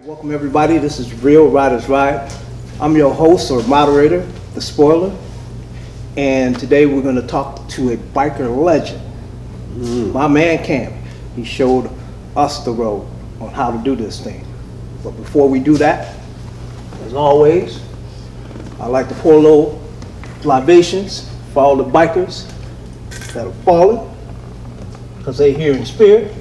Welcome everybody, this is Real Riders Ride. I'm your host or moderator, The Spoiler, and today we're going to talk to a biker legend, my man Cam. He showed us the road on how to do this thing. But before we do that, as always, I'd like to pour a little libations for all the bikers that have fallen, because they're here in spirit.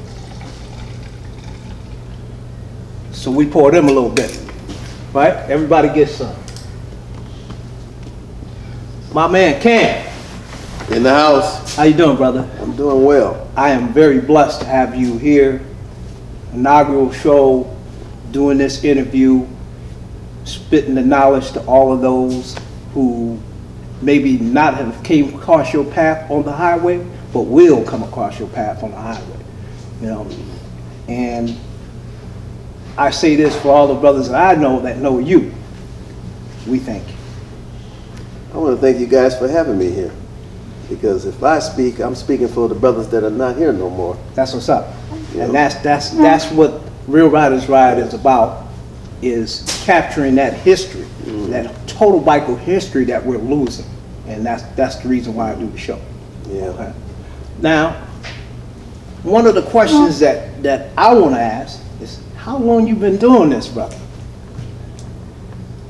So we pour them a little bit, right? Everybody gets some. My man Cam. In the house. How you doing, brother? I'm doing well. I am very blessed to have you here. Inaugural show, doing this interview, spitting the knowledge to all of those who maybe not have came across your path on the highway, but will come across your path on the highway. You know, and I say this for all the brothers that I know that know you. We thank you. I want to thank you guys for having me here. Because if I speak, I'm speaking for the brothers that are not here no more. That's what's up. Yeah. And that's what Real Riders Ride is about, is capturing that history, that total biker history that we're losing. And that's the reason why I do the show. Yeah. Okay. Now, one of the questions that I want to ask is, how long you been doing this, brother?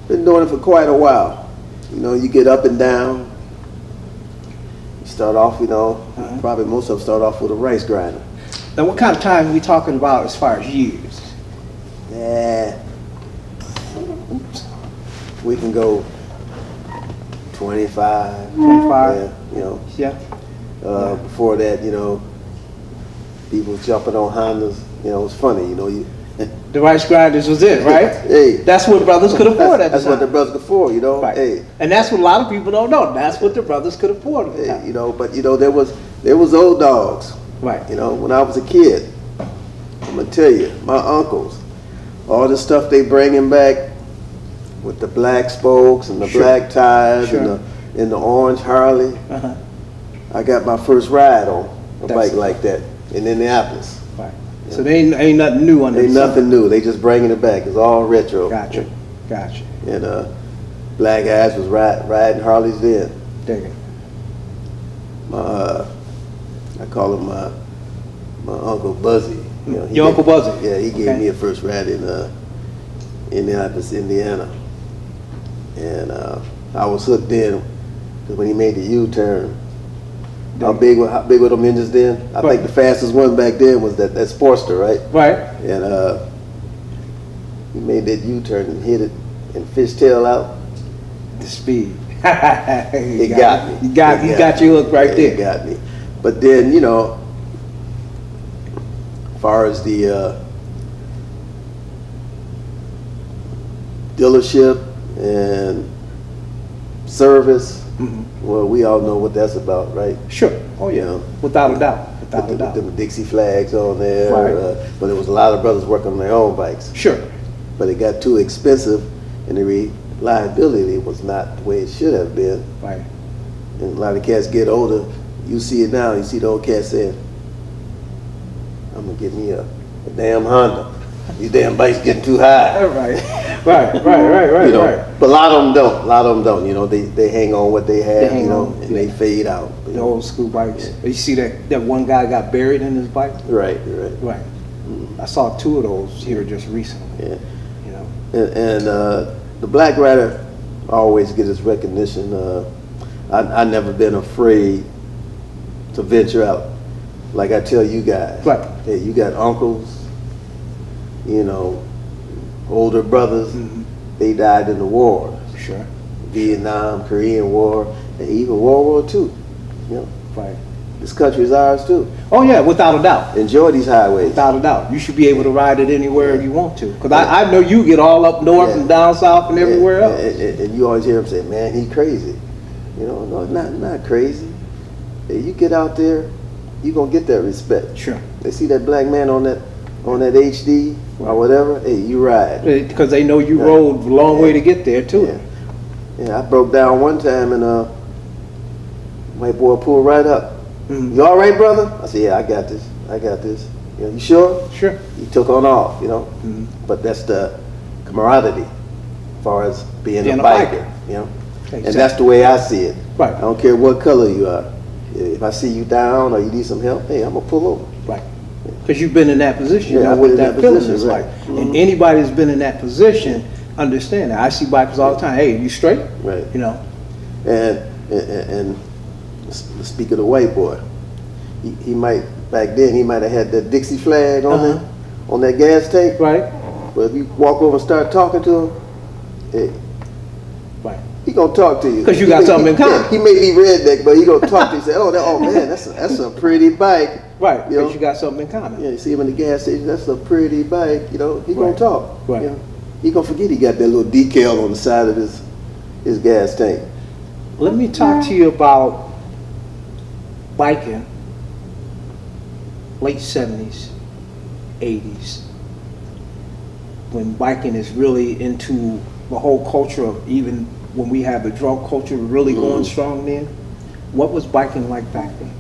Been doing it for quite a while. You know, you get up and down. You start off, you know, probably most of them start off with a rice grinder. Now, what kind of time are we talking about as far as years? Yeah. We can go 25. 25? Yeah, you know. Yeah. Before that, you know, people jumping on Hondas. You know, it was funny, you know. The rice grinders was it, right? Hey. That's what brothers could afford at the That's time. what the brothers could afford, you know. Right. Hey. And that's what a lot of people don't know. That's what the brothers could afford at the Hey, time. you know, but you know, there was old dogs. Right. You know, when I was a kid, I'm gonna tell you, my uncles, all the stuff they bringing back with the black spokes and the black tires and the orange Harley. I got my first ride on a bike like that in Indianapolis. Right. So they ain't nothing new on this. Ain't nothing new. They just bringing it back. It's all retro. Gotcha. And black guys was riding Harleys then. Dig it. I call him my Uncle Buzzy. You know, Your Uncle Buzzy? Yeah, he gave me a first ride in Indianapolis, Indiana. And I was hooked in because when he made the U-turn, how big were them engines then? I think the fastest one back then was that Sportster, right? Right. And he made that U-turn and hit it and fishtail out. The speed. It got me. He got you hooked right there. It got me. But then, you know, as far as the dealership and service, well, we all know what that's about, right? Sure. Oh yeah. You know, Without a doubt. Without a doubt. the Dixie flags on there. Right. But there was a lot of brothers working on their own bikes. Sure. But it got too expensive, and the reliability was not the way it should have been. Right. And a lot of cats get older. You see it now. You see the old cats saying, "I'm gonna get me a damn Honda. These damn bikes getting too high." Right. You know, but a lot of them don't. A lot of them don't. You know, they hang on what they have. You know, and they fade out. The old school bikes. You see that one guy got buried in his bike? Right. I saw two of those here just recently. Yeah. You know. And the Black Rider always gets its recognition. I never been afraid to venture out. Like I tell you guys. Right. Hey, you got uncles, you know, older brothers. They died in the war. Sure. Vietnam, Korean War, and even World War II. You know. Right. This country is ours too. Oh yeah, without a doubt. Enjoy these highways. Without a doubt. You should be able to ride it anywhere you want to. Because I know you get all up north and down south and everywhere else. And you always hear them say, "Man, he crazy." You know, no, not crazy. Hey, you get out there, you gonna get that respect. Sure. They see that black man on that HD or whatever. Hey, you ride. Because they know you rode a long way to get there too. Yeah, I broke down one time and white boy pulled right up. You all right, brother? I said, yeah, I got this. You know, you sure? Sure. He took on off, you know. Mhm. But that's the camaraderie as far as being Being a a biker, biker. you know. Exactly. And that's the way I see it. Right. I don't care what color you are. If I see you down or you need some help, hey, I'm gonna pull over. Right. Because you've been in that position, you Yeah, know I've what been in that that feeling position, is right. like. And anybody who's been in that position understand that. I see bikers all the time. Hey, you straight? Right. You know. And speak of the white boy, he might back then he might have had that Dixie flag on that gas tank. Right. But if you walk over and start talking to him, hey, Right. he gonna talk to you. 'Cause you got something in common. Yeah, he may be redneck, but he gonna talk to you. Say, oh man, that's a pretty bike. Right. You know? Because you got something in common. Yeah, you see him in the gas station. That's a pretty bike. You know, he gonna Right. talk. Right. You know? He gonna forget he got that little decal on the side of his gas tank. Let me talk to you about biking, late 70s, 80s, when biking is really into the whole culture of, even when we have the drug culture really going strong then. What was biking like back then?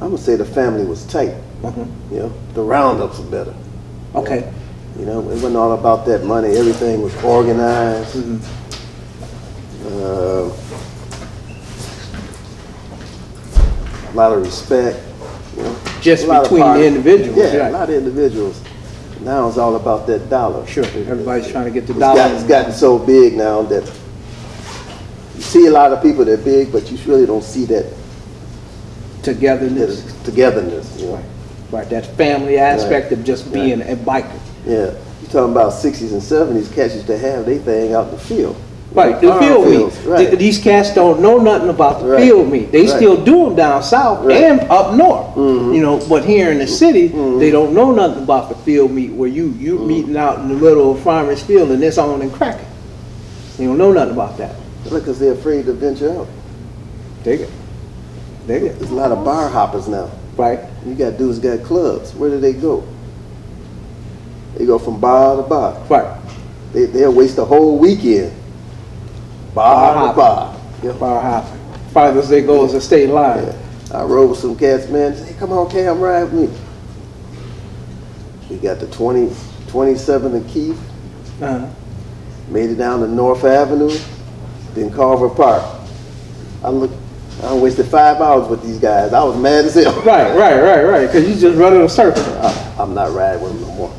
I'm gonna say the family was tight. You know, the roundups were better. Okay. You know, it wasn't all about that money. Everything was organized. A lot of respect. You know, Just a lot of between the parties. individuals, Yeah, right. a lot of individuals. Now it's all about that dollar. Sure. Everybody's trying to get the It's dollar. it's gotten so big now that you see a lot of people that big, but you really don't see that Togetherness. togetherness. You know. Right. That family aspect of just being Right. a biker. Yeah, you talking about 60s and 70s, cats used to have their thing out in the field. Right, the Farm field meet. fields, right. These cats don't know nothing about the Right. field meet. They Right. still do them down south Right. and up north. You know, but here in the city, they don't know nothing about the field meet where you meeting out in the middle of farmer's field and it's on and cracking. They don't know nothing about that. Because they're afraid to venture out. Dig it. Dig it. There's a lot of bar hoppers now. Right. You got dudes got clubs. Where do they go? They go from bar to bar. Right. They'll waste the whole weekend. Bar to hopping. bar. Yeah. Bar hopping. Father's Day goes a state line. Yeah. I rode with some cats, man. Say, come on, Cam, ride with me. We got the 27th and Keith. Uh-huh. Made it down to North Avenue, then Carver Park. I wasted 5 hours with these guys. I was mad as hell. Right. Because you just running a circle. I'm not riding with them no more.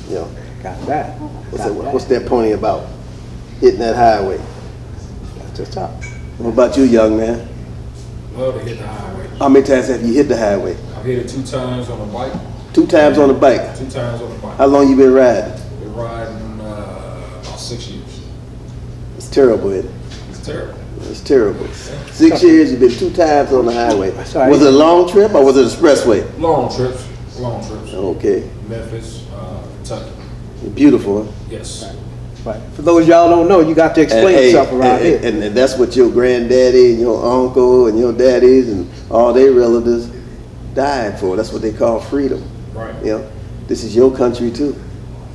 You know, Got that. what's that pony about? Hitting that highway. That's the top. What about you, young man? Love to hit the highway. How many times have you hit the highway? I've hit it 2 times on a bike, 2 times on the bike. 2 times on a bike. How long you been riding? Been riding about 6 years. It's terrible, isn't it? It's terrible. It's terrible. 6 years, you've been 2 times on the highway. Sorry. Was it a long trip or was it an expressway? Long trips. Okay. Memphis, Kentucky. Beautiful, huh? Yes. Right. For those y'all don't know, you got to explain And, hey, yourself around here. and that's what your granddaddy and your uncle and your daddies and all their relatives died for. That's what they call freedom. Right. You know, this is your country too.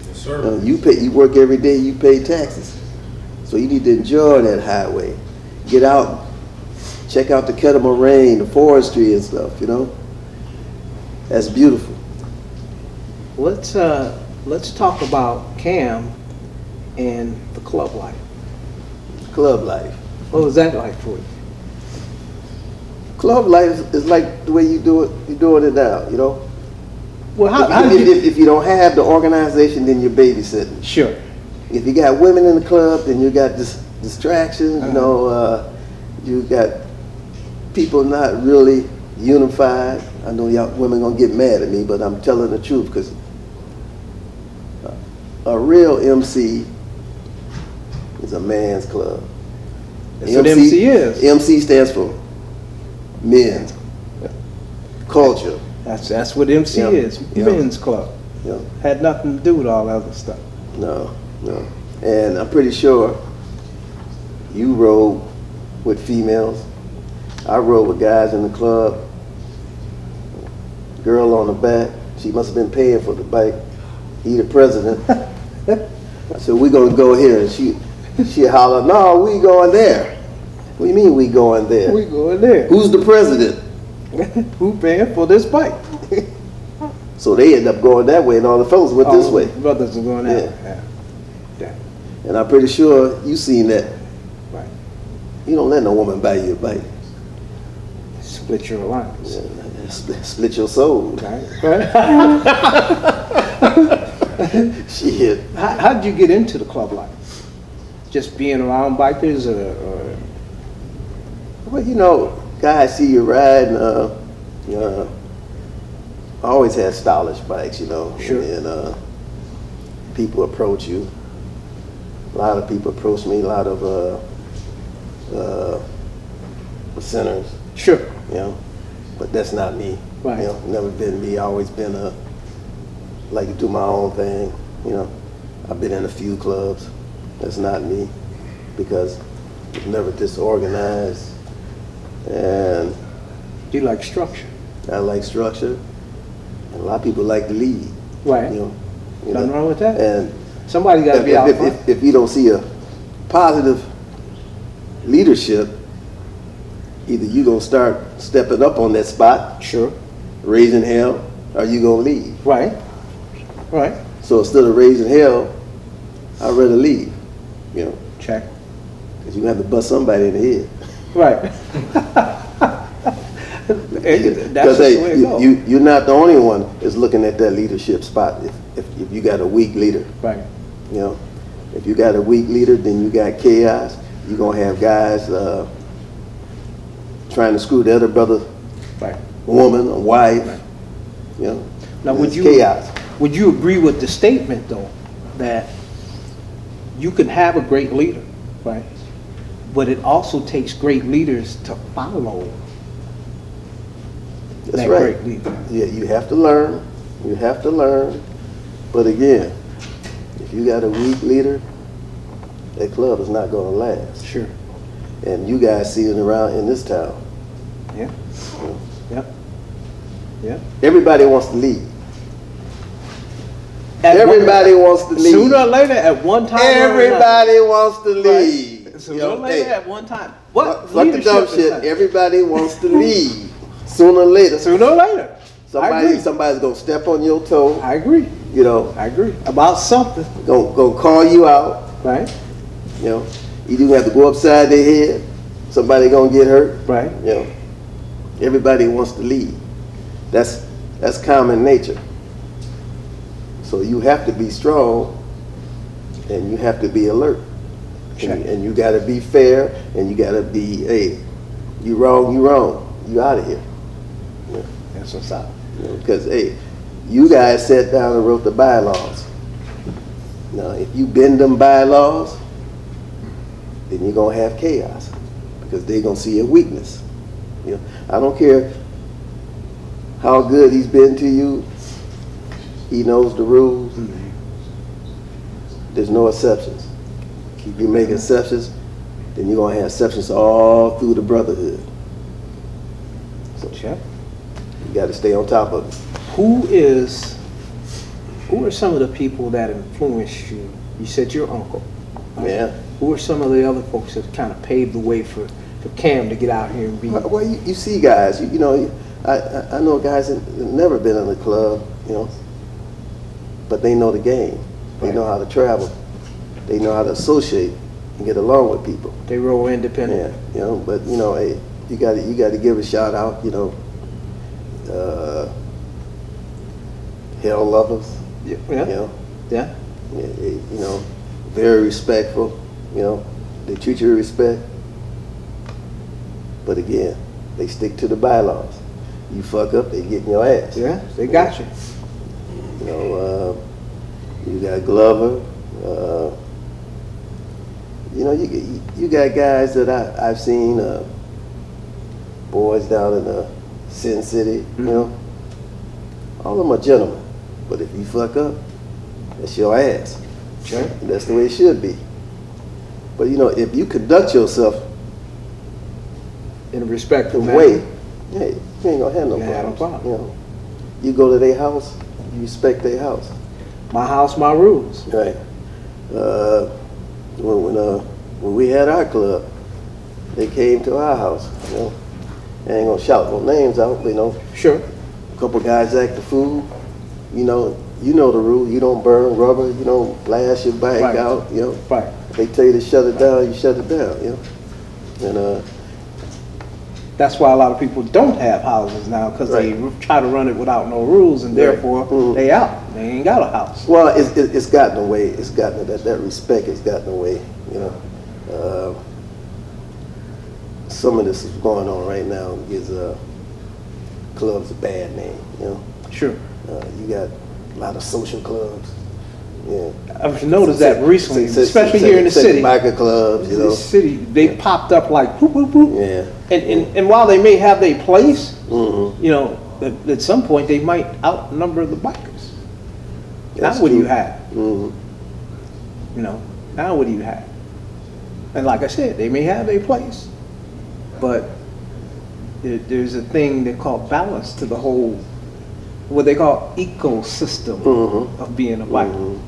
Yes, sir. You work every day, you pay taxes. So you need to enjoy that highway. Get out, check out the kettle moraine, the forestry and stuff, you know. That's beautiful. Let's talk about Cam and the club life. Club life. What was that like for you? Club life is like the way you do it. You're doing it now, you know. Well, how did you? If you don't have the organization, then you're babysitting. Sure. If you got women in the club, then you got distractions. You know, you got people not really unified. I know y'all women gonna get mad at me, but I'm telling the truth because a real MC is a man's club. That's what MC is. MC stands for men, culture. That's what MC Yeah. is. Yeah. Men's club. You know. Had nothing to do with all that other stuff. No. And I'm pretty sure you rode with females. I rode with guys in the club. Girl on the back. She must have been paying for the bike. He the president. I said, we're going to go here. And she hollered, no, we going there. What do you mean we going there? We going there. Who's the president? Who paying for this bike? So they end up going that way, and all the fellas went this way. Brothers are going that Yeah. way. Yeah. And I'm pretty sure you seen that. Right. You don't let no woman buy you a bike. Split your alliance. Yeah, split your soul. Right. Shit. How did you get into the club life? Just being around bikers, or Well, you know, guys see you riding. I always had stylish bikes, you know. Sure. And people approach you. A lot of people approach me. A lot of sinners, sure, you know. But that's not me. Right. You know, never been me. Always been like to do my own thing. You know, I've been in a few clubs. That's not me, because it's never disorganized, and you like structure, I like structure. And a lot of people like to lead. right? You know, Nothing wrong with that. And Somebody got to be out front. if you don't see a positive leadership, either you gonna start stepping up on that spot, Sure, raising hell, or you gonna leave. right, right. So instead of raising hell, I'd rather leave. You know, Check. because you have to bust somebody in the head. Right. That's Because just the way it goes. you're not the only one that's looking at that leadership spot. If you got a weak leader, Right. you know, if you got a weak leader, then you got chaos. You're gonna have guys trying to screw the other brother, Right. woman, or wife. You know, Now, would it's you chaos? would you agree with the statement though that you can have a great leader, right? But it also takes great leaders to follow That's that right. great leader. Yeah, you have to learn. You have to learn. But again, if you got a weak leader, that club is not going to last. Sure. And you guys see it around in this town. Yeah. Yep. Yeah. Everybody wants to lead. At Everybody wants to one, lead. sooner or later, at one time. Everybody wants to or another. lead. Right. Sooner You know, or later, hey, at one time. What? fuck the dumb leadership is shit. that? Everybody wants to lead. Sooner or later, Sooner or later. I agree. somebody's gonna step on your toe. I agree. You know, I agree. About something, gonna call you out. right? You know, you do have to go upside their head. Somebody gonna get hurt. Right. You know, everybody wants to lead. That's common nature. So you have to be strong, and you have to be alert, Check. and you got to be fair, and you got to be, hey, you wrong, you out of here. That's what's up. Because hey, you guys sat down and wrote the bylaws. Now, if you bend them bylaws, then you're gonna have chaos, because they're gonna see a weakness. You know, I don't care how good he's been to you. He knows the rules. There's no exceptions. If you make exceptions, then you're gonna have exceptions all through the brotherhood. So Check. you got to stay on top of it. Who are some of the people that influenced you? You said your uncle. right? Yeah. Who are some of the other folks that kind of paved the way for Cam to get out here and be? Well, you see guys, you know, I know guys that have never been in the club, you know, but they know the game. They Right. know how to travel. They know how to associate and get along with people. They roll independent. Yeah, you know, but you know, hey, you got to give a shout out, you know, hell lovers, Yeah. you know, Yeah. you know, very respectful, you know, they treat you with respect. But again, they stick to the bylaws. You fuck up, they get in your ass. Yeah. They got you. You know, you got Glover. You know, you got guys that I've seen, boys down in Sin City. You know, all of them are gentlemen. But if you fuck up, that's your ass. Sure. And that's the way it should be. But you know, if you conduct yourself In a respectful the manner. way, hey, you ain't gonna have no You ain't have no problems. problem. You know, you go to their house, you respect their house. My house, my rules. Right. When we had our club, they came to our house. You know, I ain't gonna shout no names out, but, you know, Sure. a couple guys act the fool. You know the rule. You don't burn rubber. You don't blast your bike Right. out. You know. Right. If they tell you to shut it down, you shut it down. You know. And That's why a lot of people don't have houses now, because they try to run it without no rules, and therefore they out. They ain't got a house. well, it's gotten away. It's gotten that respect has gotten away. You know. Some of this is going on right now gives clubs a bad name. You know. Sure. You got a lot of social clubs. Yeah. I've noticed that recently, especially here in the city. Biker clubs, you know. The city, they popped up like whoop, whoop, whoop. Yeah. And while they may have their place, Mm-hmm. you know, at some point they might outnumber the bikers. That's Now what do you true. have? Mm-hmm. You know, now what do you have? And like I said, they may have their place, but there's a thing they call balance to the whole, what they call ecosystem of being a biker.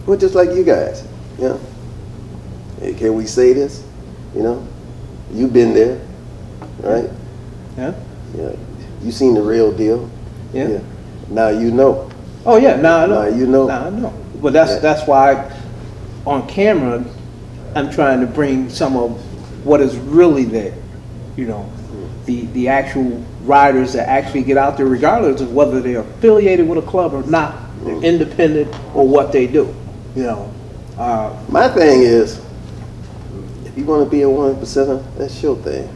Well, just like you guys, you know. Hey, can we say this? You know, you've been there, right? Yeah. Yeah. You seen the real deal. Yeah. Now you know. Oh yeah, now I know. Now you know. Now I know. But that's why on camera I'm trying to bring some of what is really there. You know, the actual riders that actually get out there, regardless of whether they're affiliated with a club or not, they're independent or what they do. You know. My thing is, if you want to be a 1%er, that's your thing.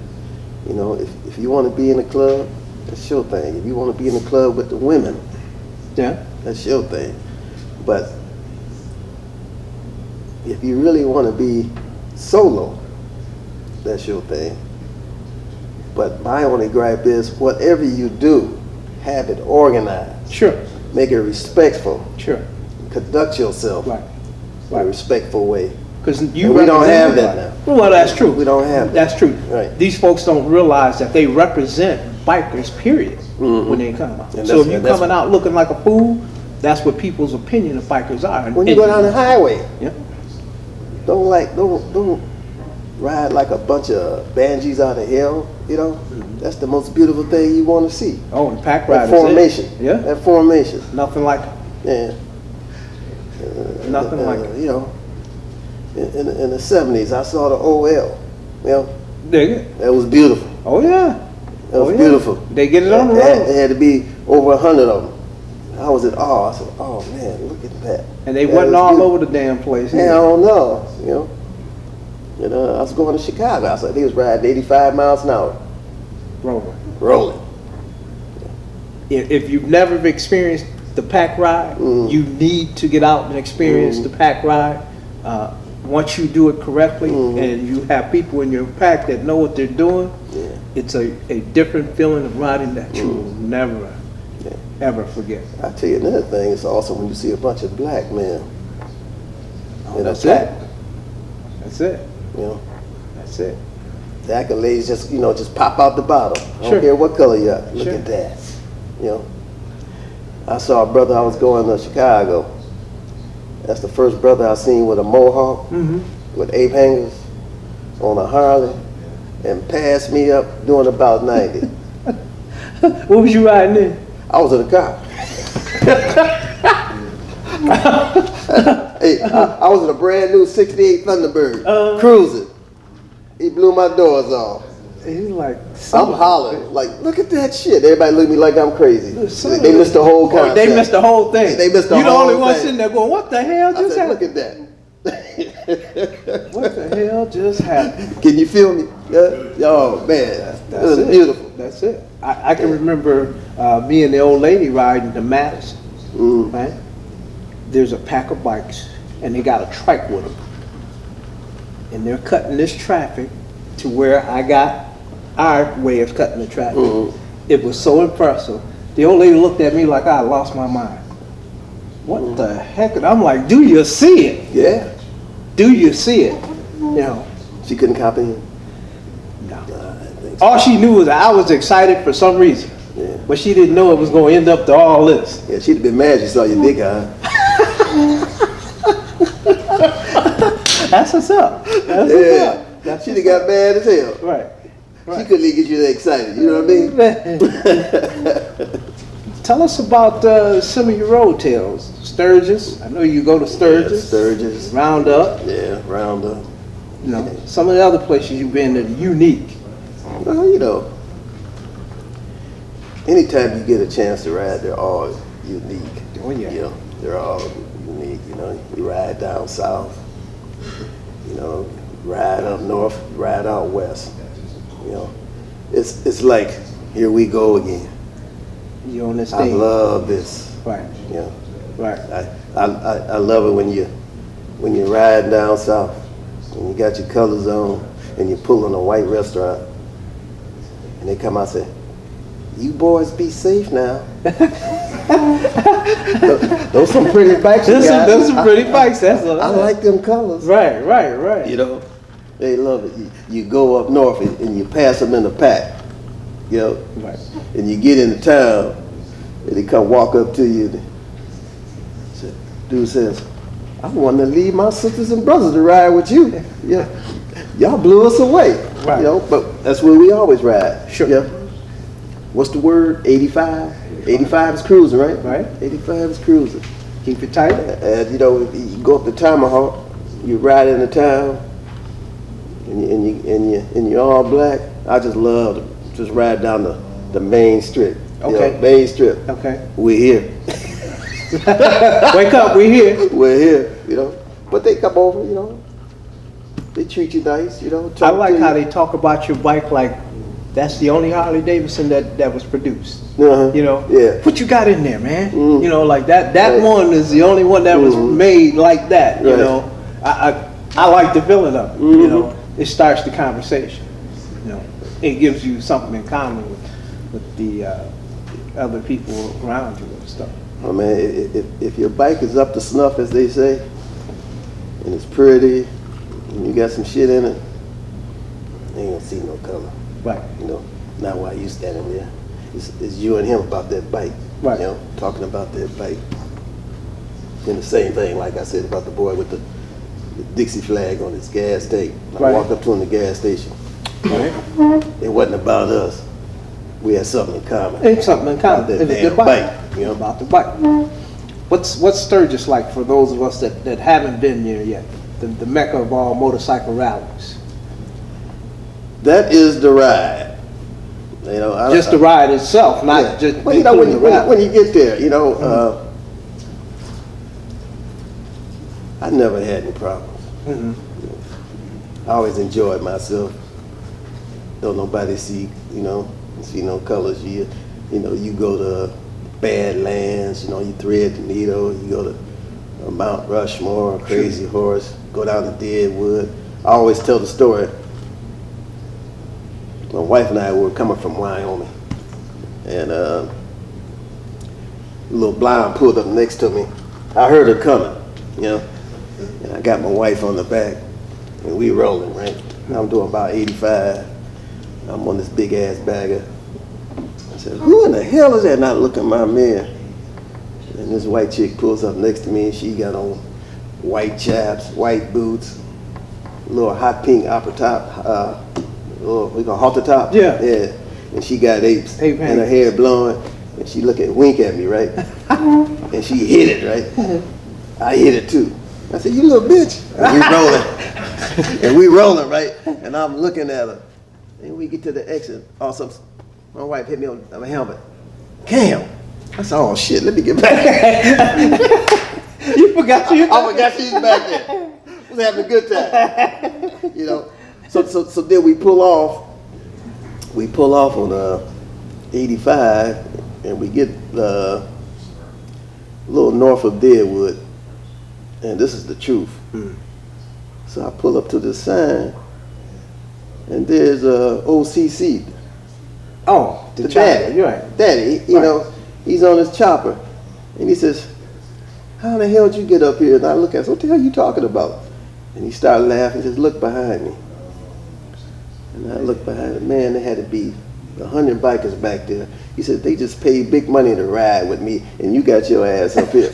You know, if you want to be in a club, that's your thing. If you want to be in a club with the women, Yeah. that's your thing. But if you really want to be solo, that's your thing. But my only gripe is, whatever you do, have it organized. Sure. Make it respectful. Sure. Conduct yourself Right. in a respectful way. Because And we don't have that now. Well, that's true. We don't have that. That's true. Right. These folks don't realize that they represent bikers, period, when they come out. And So if that's- you're and that's- coming out looking like a fool, that's what people's opinion of bikers are. When you go down the highway, Yeah. don't ride like a bunch of banshees out of hell. You know, that's the most beautiful thing you want to see. Oh, and pack That riders. formation. Yeah. That formation. Nothing like Yeah. Nothing like it. You know, in the 70s, I saw the OL. You know, Dig it. that was beautiful. Oh yeah. That was Oh, yeah. beautiful. They get it on the It road. had to be over 100 of them. I was at awe. I said, "Oh man, look at that." And they That wasn't was all beautiful. over the damn place. Man, I don't know. You know. And I was going to Chicago. I was like, he was riding 85 miles an hour, Rolling. rolling. If you've never experienced the pack ride, you need to get out and experience the pack ride. Once you do it correctly and you have people in your pack that know what they're doing, it's a different feeling of riding that you will never, ever forget. I tell you another thing, it's awesome when you see a bunch of black men in a That's pack. it. That's it. You know, That's it. the accolades just pop out the bottom. I Sure. don't care what color you are. Look Sure. at that. You know, I saw a brother. I was going to Chicago. That's the first brother I seen with a mohawk, with ape hangers, on a Harley, and passed me up doing about 90. What was you riding in? I was in a car. Hey, I was in a brand new '68 Thunderbird, cruising. He blew my doors off. He's like, I'm hollering, like, look at that shit. Everybody look at me like I'm crazy. They missed the whole Oh, concept. they missed the whole thing. They missed the You're the whole only one thing. sitting there going, what the hell I just said, happened? look at that. What the hell just happened? Can you feel me? Yeah? Oh, man. It was it. beautiful. That's it. I can remember me and the old lady riding to Madison, right? There's a pack of bikes, and they got a trike with them. And they're cutting this traffic to where I got our way of cutting the traffic. It was so impressive. The old lady looked at me like I lost my mind. What the heck? And I'm like, do you see it? Yeah. Do you see it? You know, She couldn't comprehend. no. I didn't think so. All she knew was that I was excited for some reason. Yeah. But she didn't know it was going to end up to all this. Yeah, she'd have been mad she saw your dick out. That's what's up. That's what's Yeah. up. That's She'd what's have got mad as hell. Right. She couldn't even get you that excited. You know what I mean? Tell us about some of your road tales. Sturgis. I know you go to Sturgis. Yeah, Sturgis. Roundup. Yeah, Roundup. You know, some of the other places you've been that are unique. Well, you know, anytime you get a chance to ride, they're all unique. Oh, yeah. You know, they're all unique. You know, you ride down south. You know, ride up north, ride out west. You know, it's like, here we go again. You on this I thing. love this. Right. You know, Right. I love it when you ride down south and you got your colors on and you pull in a white restaurant and they come out and say, "You boys be safe now." Those some pretty bikes. Those some pretty bikes. That's I like them colors. Right. You know, they love it. You go up north and you pass them in the pack. You know, Right. and you get into town and they come walk up to you. Dude says, "I want to leave my sisters and brothers to ride with you. Yeah, y'all blew us away." Right. You know, but that's where we always ride. Sure. Yeah. What's the word? 85. 85 is cruising, right? Right. 85 is cruising. Keep it tight. And you know, you go up the Tomahawk, you ride into town, and you're all black. I just love to just ride down the main strip. You Okay. know, main strip. Okay. We're here. Wake up, we here. We're here. You know, but they come over. You know, they treat you nice. You know. I talk like to how you. they talk about your bike like that's the only Harley Davidson that was produced. Uh-huh. You know? Yeah. What you got in there, man? Mm. You know, like that Right. one is the only one that was made like that. You Right. know, I like the feeling of it. You Mhm. know, it starts the conversation. You know, it gives you something in common with the other people around you and stuff. Oh man, if your bike is up to snuff, as they say, and it's pretty, and you got some shit in it, you ain't gonna see no color. Right. You know, not while you standing there. It's you and him about that bike. Right. You know, talking about that bike. And the same thing, like I said about the boy with the Dixie flag on his gas tank. I Right. walked up to him in the gas station. Right. It wasn't about us. We had something in common. It's something in common. About that It's a damn good bike. bike, you know? About the bike. What's Sturgis like for those of us that haven't been there yet? The mecca of all motorcycle rallies. That is the ride. You know, Just the ride itself, not yeah. just Well, you know, when including the rally. you get there, you know, I never had any problems. Mhm. I always enjoyed myself. Don't nobody see no colors. You know, you go to Badlands, you know, you thread the needle, you go to Mount Rushmore, Crazy Horse, go down to Deadwood. I always tell the story. My wife and I were coming from Wyoming, and a little blonde pulled up next to me. I heard her coming, you know, and I got my wife on the back, and we rolling, right? I'm doing about 85. I'm on this big ass bagger. I said, "Who in the hell is that?" And I look at my man, and this white chick pulls up next to me, and she got on white chaps, white boots, little hot pink upper top, we gonna halter top. Yeah. Yeah. And she got apes, Ape and her hair blowing, and she wink at me, right? And she hit it, right? I hit it too. I said, "You little bitch." And we rolling. And we rolling, right? And I'm looking at her. And we get to the exit. Also, my wife hit me on my helmet. Cam. I said, "Oh shit, let me get back." You forgot you. I forgot she's back there. Was having a good time. You know. So then we pull off. We pull off on 85, and we get a little north of Deadwood. And this is the truth. So I pull up to this sign, and there's OCC. Oh, the Daddy. chopper. You're right. Daddy, you know, he's on his chopper. And he says, "How the hell did you get up here?" And I look at him, "What the hell are you talking about?" And he started laughing. He says, "Look behind me." And I looked behind him. Man, there had to be 100 bikers back there. He said, "They just paid big money to ride with me, and you got your ass up here."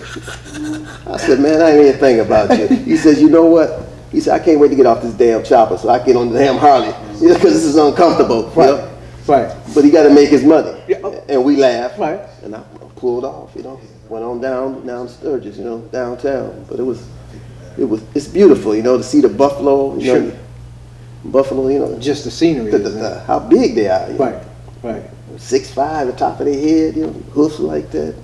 I said, "Man, I ain't even think about you." He says, "You know what?" He said, "I can't wait to get off this damn chopper so I can get on the damn Harley because this is uncomfortable. You Right. know? Right. But he got to make his money. Yeah. And we laughed. Right. And I pulled off, you know. Went on down Sturgis, you know, downtown. But it's beautiful, you know, to see the buffalo, you know. Sure. Buffalo, you know. Just the scenery. How big they are. You know? Right. Right. 6'5", the top of their head, you know, hoofs like that.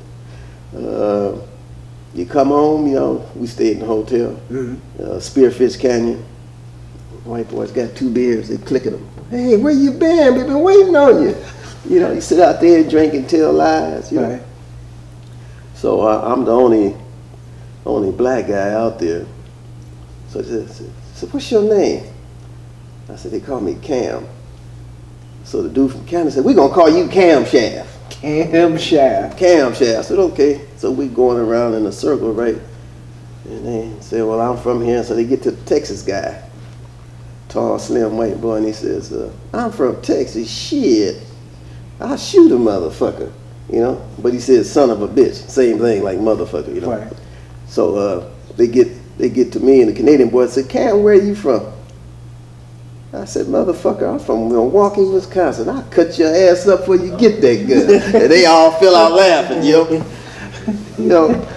You come home, you know, we stayed in the hotel, Spearfish Canyon. White boys got 2 beers, they clicking them. Hey, where you been? We've been waiting on you. You know, you sit out there and drink and tell lies, you know. Right. So I'm the only black guy out there. So I said, what's your name? I said, they call me Cam. So the dude from Canada said, we're going to call you Cam Shaft. Cam Shaft. Cam Shaft. I said, okay. So we going around in a circle, right? And they say, well, I'm from here. So they get to the Texas guy, tall, slim, white boy, and he says, I'm from Texas. Shit, I'll shoot a motherfucker, you know? But he says, son of a bitch. Same thing like motherfucker, you know? Right. So they get to me, and the Canadian boy said, Cam, where are you from? I said, motherfucker, I'm from Milwaukee, Wisconsin. I'll cut your ass up before you get that good. And they all fell out laughing, you know? You know,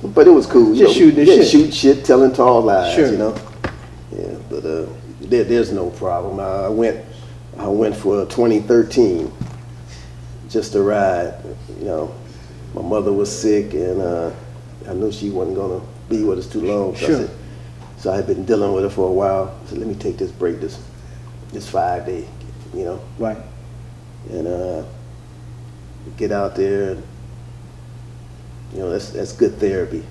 but it was cool. Just shooting the shit. Shoot shit, telling tall lies, Sure. you know? Yeah, but there's no problem. I went for 2013 just to ride, you know. My mother was sick, and I knew she wasn't going to be with us too long. Sure. So I had been dealing with her for a while. I said, let me take this break, this 5-day, you know. Right. And get out there, and, you know, that's good therapy.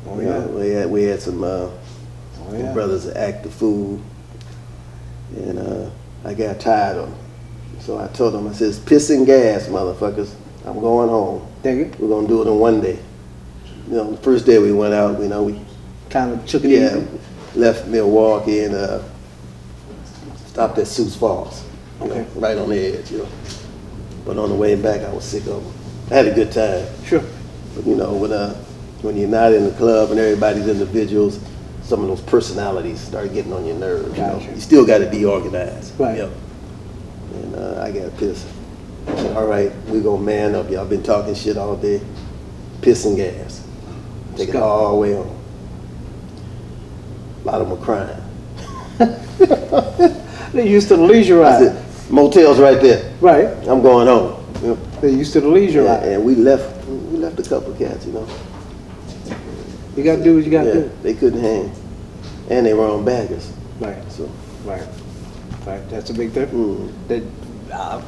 Oh, You yeah. know, we had some Yeah. brothers that act the fool, and I got tired of them. So I told them, I said, piss and gas, motherfuckers. I'm going home. Dig it. We're going to do it in one day. You know, the first day we went out, you know, we Kind of took it easy. left Milwaukee and stopped at Sioux Falls, you know, Okay. right on the edge, you know. But on the way back, I was sick of them. I had a good time. Sure. But, you know, when you're not in the club and everybody's individuals, some of those personalities start getting on your nerves. You know? Gotcha. You still got to be organized. Right. You know? And I got pissed. I said, all right, we're going to man up. Y'all been talking shit all day. Piss and gas. Take it go. all the way home. A lot of them were crying. They used to the leisure I ride. said, motel's right there. Right. I'm going home. You know? They used to the leisure ride. And we left a couple of cats, you know. You got to do what you got to Yeah, do. they couldn't hang. And they were on baggers. Right. So, Right. Right. That's a big difference. mm,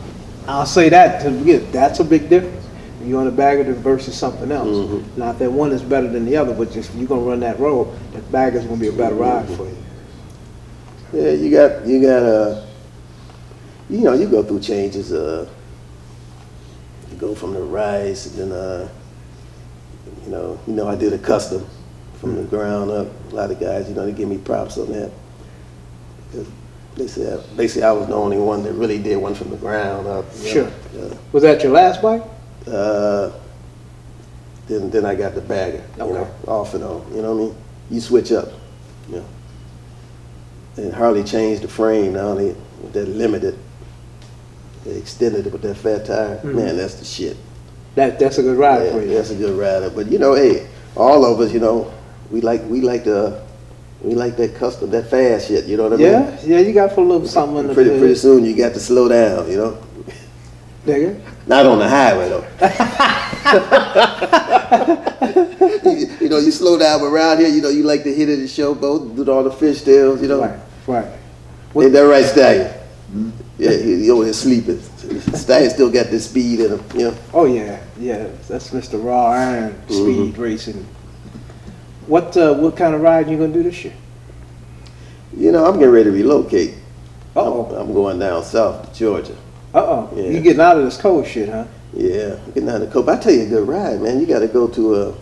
I'll say that to begin. That's a big difference. You're on a bagger versus something else. Mhm. Now, if that one is better than the other, but just you're gonna run that road, that bagger's gonna be a better ride for you. yeah, you got you know, you go through changes. You go from the rice, and then you know, I did a custom from the ground up. A lot of guys, you know, they give me props on that. Because they said basically I was the only one that really did one from the ground up. You know? Sure. Was that your last bike? Then I got the bagger, you Okay. know, off and on. You know what I mean? You switch up, you know. And Harley changed the frame now. They with that limited, they extended it with that fat tire. Man, that's the shit. That's a good ride Yeah, for you. that's a good rider. But you know, hey, all of us, you know, we like that custom, that fast shit. You know what I mean? Yeah, you got to put a little something in the Pretty soon you got to slow down. You know. Digger. Not on the highway though. you know, you slow down, but around here, you know, you like to hit it and showboat, do all the fishtails, you know. Right. Ain't that right, Stallion? Yeah, he over there sleeping. Stallion still got this speed in him, you know. Oh yeah. That's Mr. Raw Iron Speed Racing. What kind of ride you gonna do this year? You know, I'm getting ready to relocate. Uh-oh. I'm going down south to Georgia. Yeah. You getting out of this cold shit, huh? Yeah, I'm getting out of the coast. I tell you, a good ride, man. You got to go to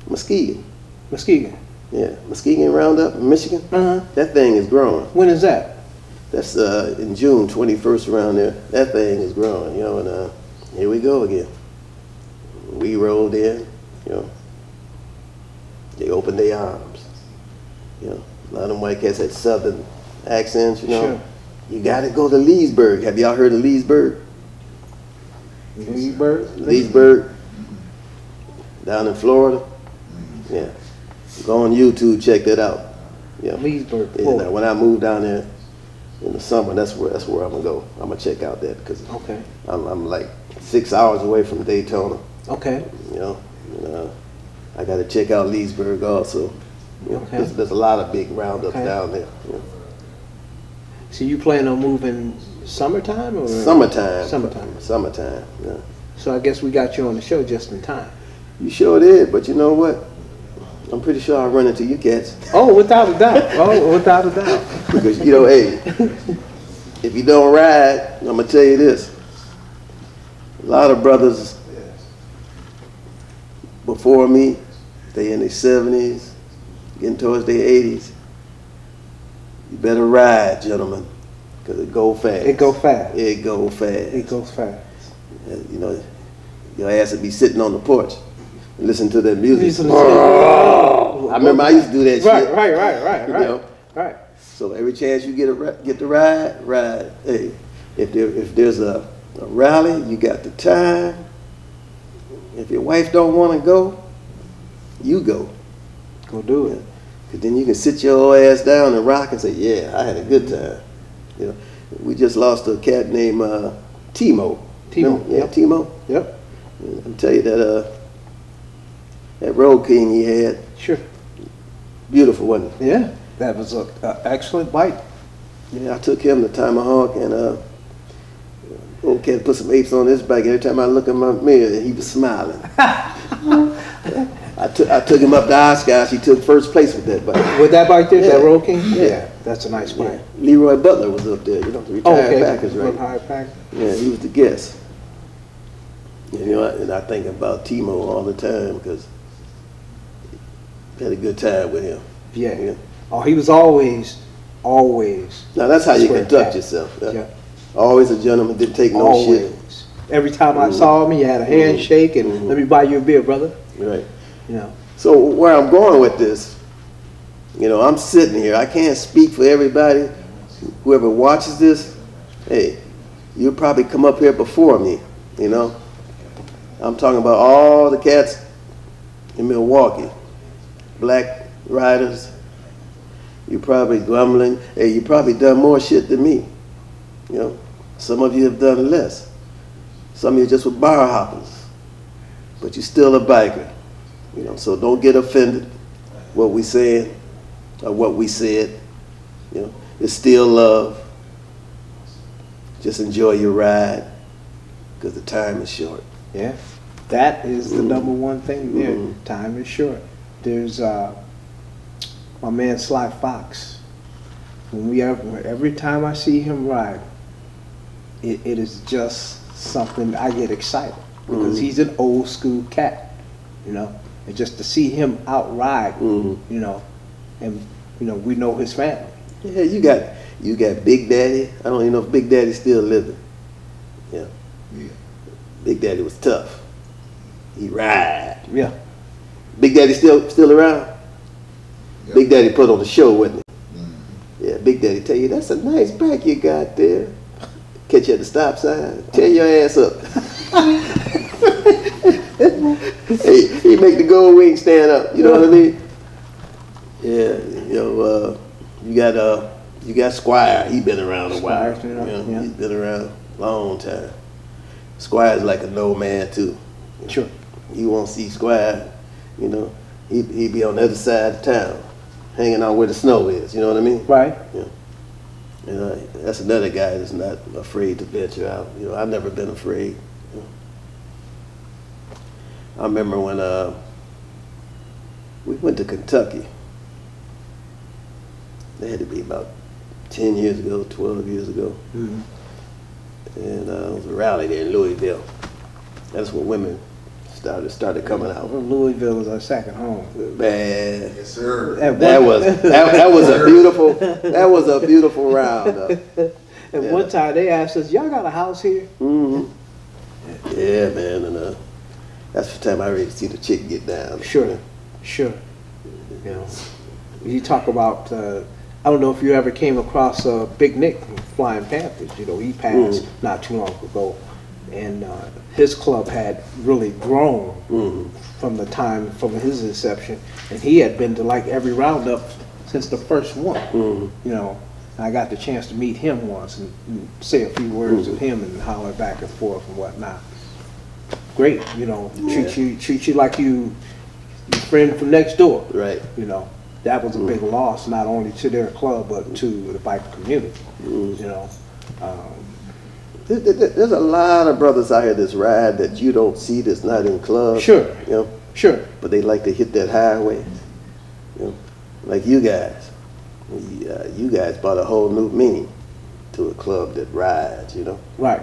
Muskegon. Muskegon. Yeah, Muskegon Roundup in Michigan. That thing is growing. When is that? That's in June 21st around there. That thing is growing, you know, and here we go again. We rolled in, you know. They opened their arms. You know, a lot of them white cats had southern accents, you know. Sure. you got to go to Leesburg. Have y'all heard of Leesburg? Leesburg, down in Florida. Yeah, go on YouTube, check that out. Yeah, Leesburg, yeah. Florida. Now, when I move down there in the summer, that's where I'm gonna go. I'm gonna check out that because Okay. I'm like 6 hours away from Daytona. Okay. You know, and, I got to check out Leesburg also. You know, Okay. there's a lot of big roundups Okay. down there. You know. So you plan on moving summertime or Summertime. Summertime. Summertime. Yeah. So I guess we got you on the show just in time. You sure did, but you know what? I'm pretty sure I'll run into you cats. Oh, without a doubt. Oh, without a doubt. Because, you know, hey, if you don't ride, I'm going to tell you this. A lot of brothers before me, they in their 70s, getting towards their 80s. You better ride, gentlemen, because it go fast. It go fast. It go fast. It goes fast. You know, your ass would be sitting on the porch and listen to that music. Listen to I remember I used to do that shit. Right. You know? Right. So every chance you get to ride. Hey, if there's a rally, you got the time. If your wife don't want to go, you go. Go do it. Cause then you can sit your ass down and rock and say, yeah, I had a good time. You know, we just lost a cat named Timo. Timo, Yeah, yep. Timo. Yep. I'll tell you that Road King he had, Sure. beautiful, wasn't it? Yeah. That was an excellent bite. Yeah, I took him to Tomahawk and old cat put some apes on his back. Every time I look in my mirror, he was smiling. I took him up to Oshkosh. He took first place with that bike. With that bite there, Yeah. that Road King? Yeah. That's a nice bite. Yeah. Leroy Butler was up there, you know, the Oh, retired okay. Packers, right? Retired Packers. Yeah, he was the guest. You know, and I think about Timo all the time because had a good time with him. Yeah. Yeah. Oh, he was always. Now that's how you Square conduct cat. yourself. Yeah. Always a gentleman, didn't take no Always. shit. Every time I saw him, he had a handshake and let me buy you a beer, brother. Right. You know. So where I'm going with this, you know, I'm sitting here. I can't speak for everybody. Whoever watches this, hey, you'll probably come up here before me, you know. I'm talking about all the cats in Milwaukee, black riders. You probably grumbling. Hey, you probably done more shit than me. You know, some of you have done less. Some of you just were bar hoppers, but you're still a biker. You know, so don't get offended. What we saying or what we said, you know, it's still love. Just enjoy your ride because the time is short. Yeah. That is the number one thing there. Mhm. Time is short. There's my man Sly Fox. Every time I see him ride, it is just something I get excited because he's an old school cat, you know. And just to see him out ride, you know, and you know we know his family. Yeah, you got Big Daddy. I don't even know if Big Daddy's still living. Yeah. Big Daddy was tough. He ride. Yeah. Big Daddy still around? Yep. Big Daddy put on the show, wasn't he? Yeah, Big Daddy tell you, that's a nice bike you got there. Catch you at the stop sign, tear your ass up. Hey, he make the gold wing stand up, you know what I mean? Yeah, you know, you got Squire, he been around a while. Squire's been around, You know, yeah. He's been around a long time. Squire's like a no man too. Sure. You won't see Squire, you know, he be on the other side of town, hanging out where the snow is, you know what I mean? Right. Yeah. You know, that's another guy that's not afraid to venture out. You know, I've never been afraid. You know. I remember when we went to Kentucky. That had to be about 10 years ago, 12 years ago. Mm-hmm. And it was a rally there in Louisville. That's when women started coming out. Louisville is our second home. Man, Yes, sir. that was a beautiful round. And one time they asked us, "Y'all got a house here?" Mm-hmm. Yeah, man, and that's the time I ready to see the chick get down. Sure. You know, you talk about I don't know if you ever came across Big Nick from Flying Panthers. You know, he passed not too long ago, and his club had really grown from the time from his inception, and he had been to like every roundup since the first one. You know, I got the chance to meet him once and say a few words with him and holler back and forth and whatnot. Great, you know, treat you like your friend from next door. Right. You know, that was a big loss, not only to their club but to the biker community. You know, there's a lot of brothers out here that's ride that you don't see that's not in clubs. Sure. You know, sure. but they like to hit that highway. You know, like you guys. You guys brought a whole new meaning to a club that rides. You know. Right.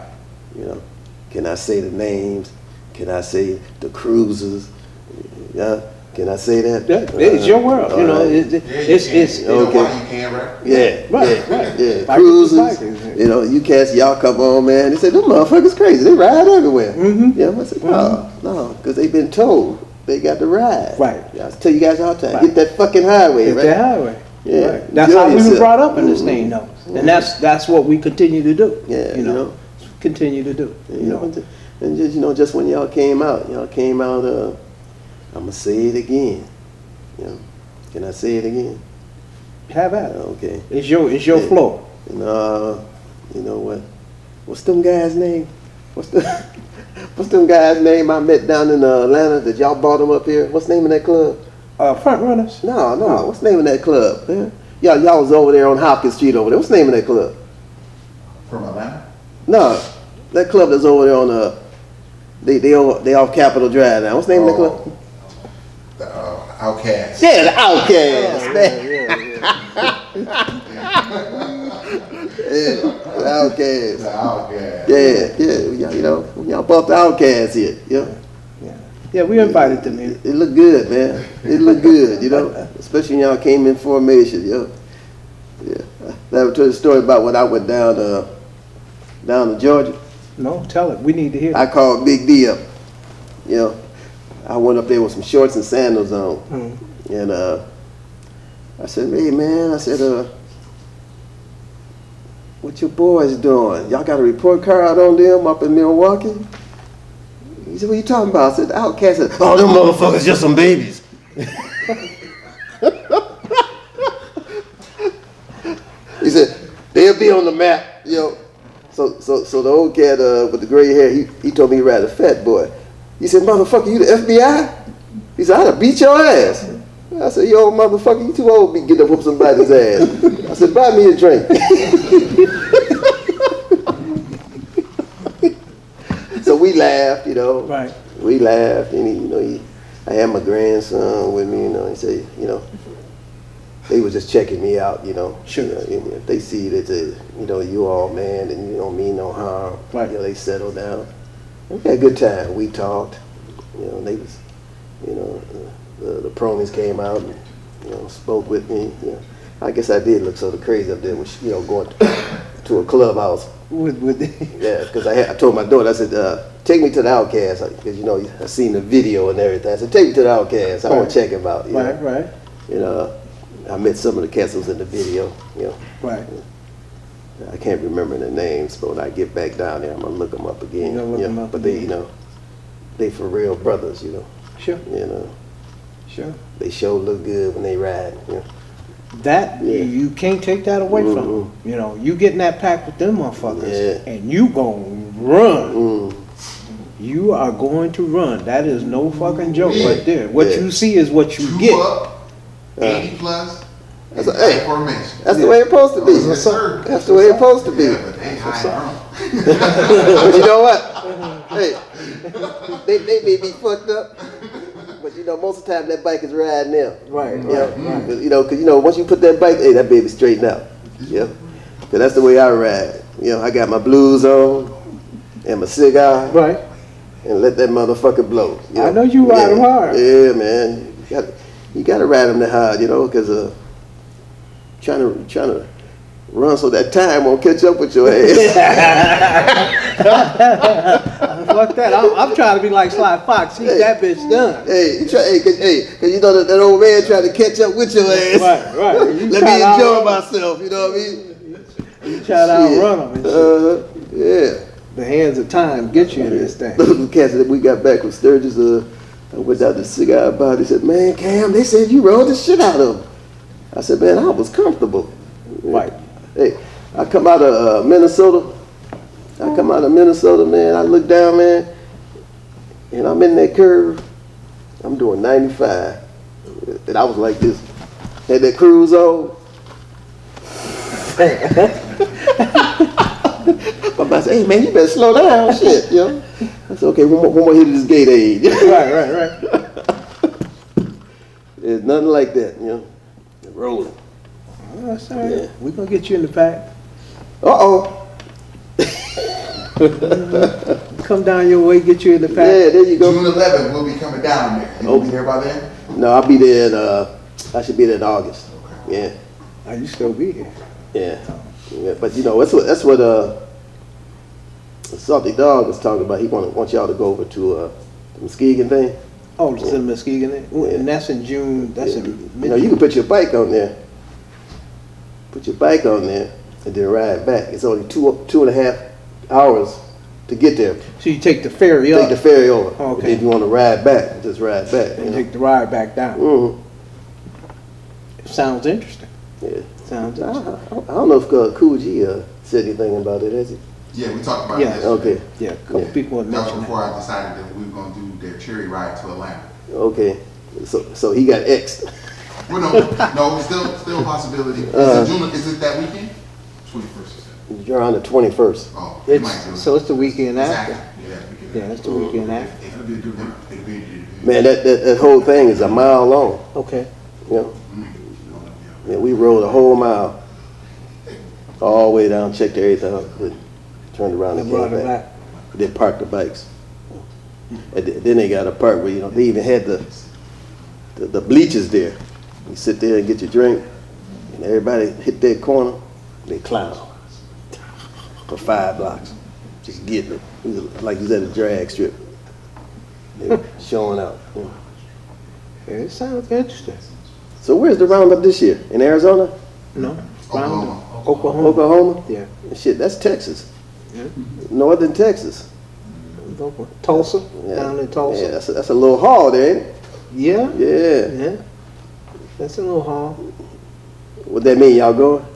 You know, can I say the names? Can I say the cruisers? Yeah, can I say that? It's your world, you know. Right. It's You know okay. why you can't, right? Yeah, Right, right. yeah. Bikers Cruisers, is bikers. you know, you cats, y'all come on, man. They say, them motherfuckers crazy. They ride everywhere. Yeah, I said, no, because they've been told they got to ride. Right. I tell you guys all the time, Right. hit that fucking highway, Hit right? the highway. Yeah. Right. That's Enjoy how we were yourself. brought up in this thing, though, and that's what we continue to do. Yeah, you know, continue to do. You know, and just, you know, just when y'all came out, I'm gonna say it again. You know, can I say it again? Have at it. Okay. It's your floor. And you know what? What's them guys' name? What's them guys' name I met down in Atlanta that y'all brought them up here? What's the name of that club? Front runners. No. What's the name of that club? Man? Y'all was over there on Hopkins Street over there. What's the name of that club? From Atlanta? No, that club that's over there on they off Capitol Drive now. What's the name of that club? The Outcast. Yeah, the Outcast, man. Yeah, the Outcast. The Outcast. Yeah, you know, y'all bought the Outcast here, yeah. Yeah, we invited them in. It looked good, man. It looked good, you know, especially when y'all came in formation, yo. Yeah, I will tell you a story about when I went down to Georgia. No, tell it. We need to hear. I called Big D up, you know. I went up there with some shorts and sandals on, and I said, hey man, what your boys doing? Y'all got a report card on them up in Milwaukee? He said, what you talking about? I said, the Outcast said, oh, them motherfuckers just some babies. He said, they'll be on the map, you know. So the old cat with the gray hair, he told me he ride a fat boy. He said, motherfucker, you the FBI? He said, I'd have beat your ass. I said, yo, motherfucker, you too old to be getting up whoop somebody's ass. I said, buy me a drink. So we laughed, you know. Right. We laughed, and I had my grandson with me, you know. He said, you know, they was just checking me out, you know. Sure. You know, and if they see that, you know, you all man, and you don't mean no harm. Right. You know, they settle down. We had a good time. We talked. You know, they was, you know, the promies came out and, you know, spoke with me. You know, I guess I did look sort of crazy up there, with, you know, going to a clubhouse. Yeah, because I told my daughter, I said, take me to the Outcast, because, you know, I seen the video and everything. I said, take me to the Outcast. I want to check him out. You know? Right. You know, I met some of the cats that was in the video. You know. Right. I can't remember their names, but when I get back down there, I'm gonna look them up again. You're gonna look them up but again. they, you know, they for real brothers, you know. Sure. You know, Sure. they sure look good when they ride. You know. That you can't take that away from them. You know, you get in that pack with them motherfuckers, and you gonna run. You are going to run. That is no fucking joke right there. What you see is what you get. Up, 80 plus. That's hey, formation. that's the way it's supposed to be. Yes, sir. That's the way it's supposed to be. Yeah, but they high But you know what? Hey, they may be fucked up, but you know, most of the time that bike is riding them. Right. You know, cause you know, once you put that bike, hey, that baby straighten out. Yeah, cause that's the way I ride. You know, I got my blues on and my cigar, Right. and let that motherfucker blow. You I know you ride 'em hard. Yeah, man. You gotta ride them that hard, you know, cause trying to run so that time won't catch up with your ass. fuck that. I'm trying to be like Sly Fox. He's that bitch done. Hey, cause you know that old man trying to catch up with your ass. Right. You Let try me to enjoy outrun myself. You know what I mean? him. You try to outrun him and shit. Yeah. The hands of time get you in this thing. Those cats that we got back from Sturgis, I went out to cigar bar. They said, "Man, Cam, they said you rolled the shit out of them." I said, "Man, I was comfortable." Right. Hey, I come out of Minnesota. Man. I look down, man, and I'm in that curve. I'm doing 95, and I was like this. Had that cruise on. My boss said, "Hey, man, you better slow down, shit, yo." I said, "Okay, one more hit of this gate age." Right. There's nothing like that, you know. Rolling. Well, that's all right. Yeah. We're going to get you in the pack. Uh-oh. Come down your way, get you in the pack. Yeah, there you go. June 11th, we'll be coming down there. You'll be there by then? No, I'll be there in, I should be there in August. Yeah. Oh, you still be here. Yeah. But you know, that's what Salty Dog was talking about. He wants y'all to go over to the Muskegon thing. Oh, it's in Muskegon there? Yeah. And that's in June. That's in You mid. know, you can put your bike on there. Put your bike on there and then ride back. It's only 2.5 hours to get there. So you take the ferry up Take the ferry over. Oh, okay. And if you want to ride back, just ride back. and take the ride back down. Mm-hmm. Sounds interesting. Yeah. Sounds I interesting. don't know if Coogee said anything about it, has he? Yeah, we talked about Yeah. this. Okay. Yeah, a couple Yeah. people had That was mentioned before that. I decided that we were going to do their cherry ride to Atlanta. Okay. So he got X'd. Well, no, still a possibility. Is it that weekend? 21st, you said. You're on the 21st. Oh, we might do it. So it's the weekend after. Exactly. Yeah, it's the weekend after. It'll be a good one. It'll be a good Man, that whole thing is a mile long. Okay. You know? Yeah, we rode a whole mile. All the way down, checked everything out, turned around and And brought came it back. back. They parked the bikes. And then they got a park where, you know, they even had the bleachers there. You sit there and get your drink, and everybody hit that corner, they clown for 5 blocks. Just getting it. It was like you was at a drag strip. They were showing out. You know. Yeah, it sounds interesting. So where's the roundup this year? In Arizona? No? Oklahoma. Oklahoma. Oklahoma? Yeah. Shit, that's Texas. Yeah. Northern Texas. Tulsa? Yeah. Down in Tulsa? Yeah, that's a little haul there, ain't it? Yeah. Yeah. Yeah. That's a little hard. What that mean, y'all going?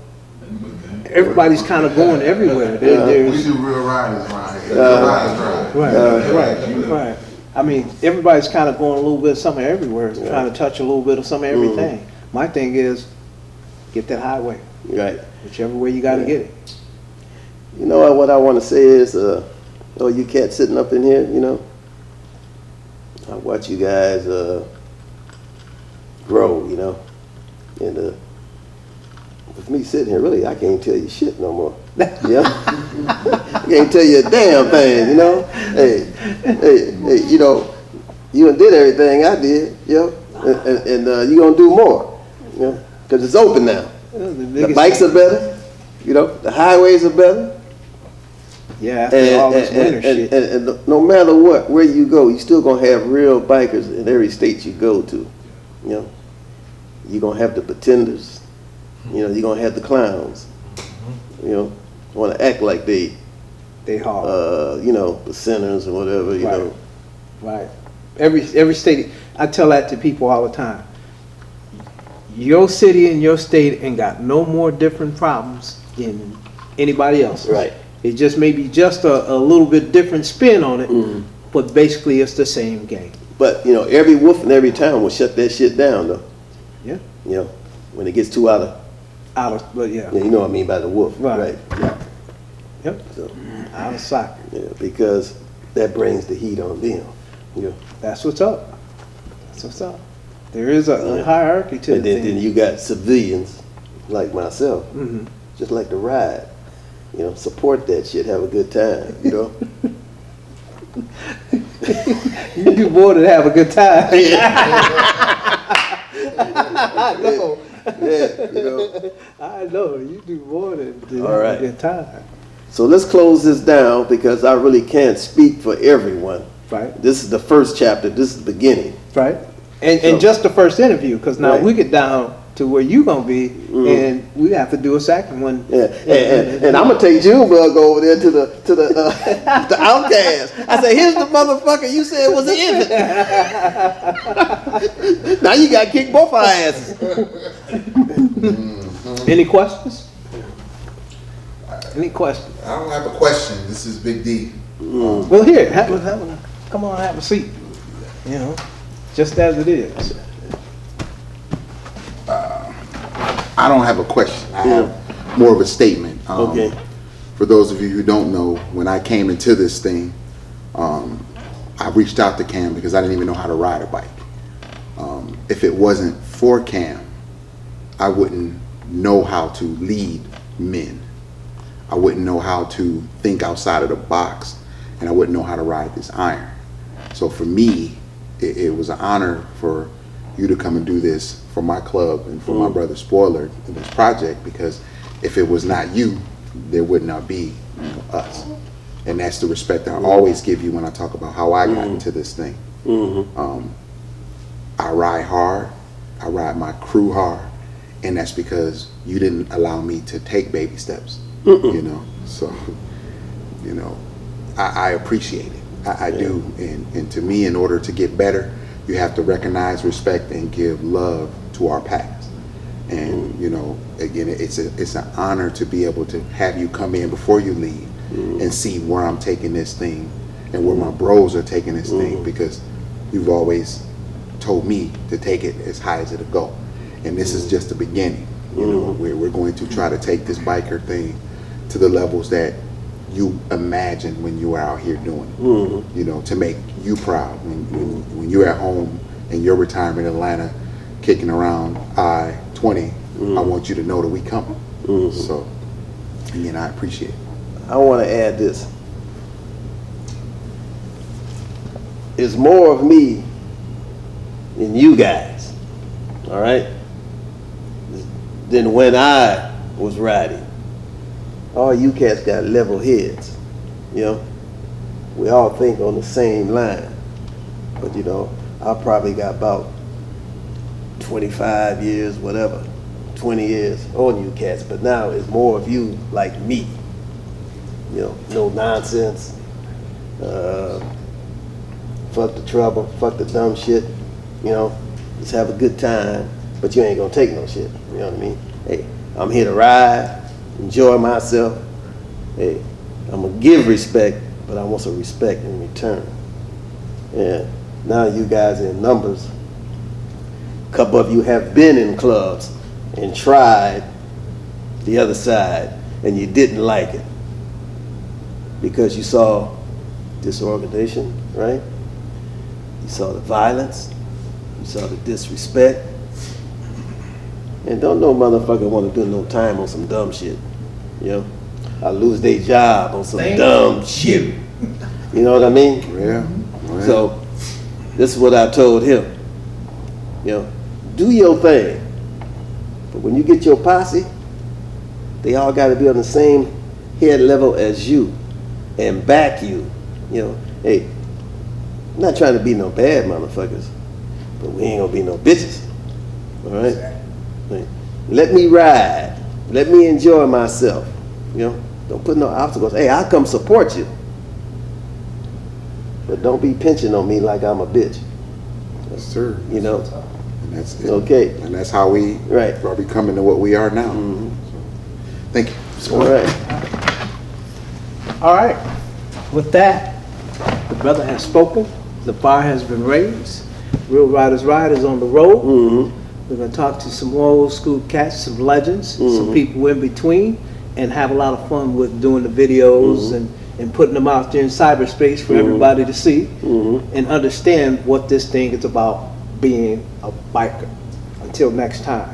Everybody's kind of going everywhere. We There's, do real riders ride. Real riders ride. right. I mean, everybody's kind of going a little bit of something everywhere, trying to touch a little bit of some of everything. My thing is, get that highway, Right. whichever way you got to get it. You know what I want to say is, oh, you cats sitting up in here, you know, I watch you guys grow, you know, and with me sitting here, really, I can't tell you shit no more. Yeah, I can't tell you a damn thing, you know. Hey, you know, you done did everything I did, yeah, and you gonna do more, you know, because it's open now. The bikes are better, you know, the highways are better. Yeah, after all this winter shit. And no matter what, where you go, you still gonna have real bikers in every state you go to. You know, you're gonna have the pretenders. You know, you're gonna have the clowns. You know, want to act like they hard. you know, the sinners or whatever. You Right. know, Right. Every state, I tell that to people all the time. Your city and your state ain't got no more different problems than anybody else. Right. It just may be just a little bit different spin on it, but basically it's the same game. but you know, every wolf in every town will shut that shit down though. Yeah. You know, when it gets too out of, But yeah. you know what I mean by the wolf, Right. Yeah. Yep. So, Out of sight. yeah, because that brings the heat on them. You know. That's what's up. That's what's up. There is a hierarchy to And the then thing. you got civilians like myself, Mhm. just like to ride. You know, support that shit, have a good time, you know. You do more than have a good time. I know. Yeah, you know. I know. You do more than All have right. a good time. So let's close this down because I really can't speak for everyone. Right. This is the first chapter. This is the beginning. Right. And just the first interview, because now Right. we get down to where you gonna be, and we have to do a second one. Yeah, and I'm gonna take Junebug over there to the the Outcast. I said, here's the motherfucker you said was an infant. Now you got to kick both our asses. Any questions? Any questions? I don't have a question. This is Big D. Well, here, come on, have a seat. You know, just as it is. I don't have a question. I have more of a statement. Okay. For those of you who don't know, when I came into this thing, I reached out to Cam because I didn't even know how to ride a bike. If it wasn't for Cam, I wouldn't know how to lead men. I wouldn't know how to think outside of the box, and I wouldn't know how to ride this iron. So for me, it was an honor for you to come and do this for my club and for my brother Spoiler in this project, because if it was not you, there would not be us. And that's the respect I always give you when I talk about how I got into this thing. I ride hard, I ride my crew hard, and that's because you didn't allow me to take baby steps, you know. So, you know, I appreciate it. I do. And to me, in order to get better, you have to recognize, respect, and give love to our past. And you know, again, it's an honor to be able to have you come in before you leave and see where I'm taking this thing and where my bros are taking this thing, because you've always told me to take it as high as it'll go. And this is just the beginning. You know, we're going to try to take this biker thing to the levels that you imagine when you are out here doing it. You know, to make you proud when you're at home in your retirement in Atlanta, kicking around I-20. I want you to know that we coming. So, again, I appreciate it. I want to add this. It's more of me than you guys, all right, than when I was riding. All you cats got level heads, you know. We all think on the same line, but you know, I probably got about 25 years, whatever, 20 years on you cats, but now it's more of you like me. You know, no nonsense, fuck the trouble, fuck the dumb shit, you know, just have a good time, but you ain't gonna take no shit, you know what I mean? Hey, I'm here to ride, enjoy myself. Hey, I'm gonna give respect, but I want some respect in return. And now you guys in numbers, a couple of you have been in clubs and tried the other side and you didn't like it because you saw disorganization, right? You saw the violence, you saw the disrespect, and don't no motherfucker want to do no time on some dumb shit, you know? I lose their job on some dumb shit. You know what I mean? Yeah. So this is what I told him. You know, do your thing, but when you get your posse, they all got to be on the same head level as you and back you. You know, hey, I'm not trying to be no bad motherfuckers, but we ain't gonna be no bitches. All right? Hey, let me ride. Let me enjoy myself. You know, don't put no obstacles. Hey, I'll come support you, but don't be pinching on me like I'm a bitch. Yes, sir. You know. And that's it. Okay. And that's how we are becoming to what we are now. So, thank you. All right. All right. With that, the brother has spoken. The bar has been raised. Real Riders Ride is on the road. We're going to talk to some old school cats, some legends, some people in between, and have a lot of fun with doing the videos and putting them out there in cyberspace for everybody to see and understand what this thing is about, being a biker. Until next time.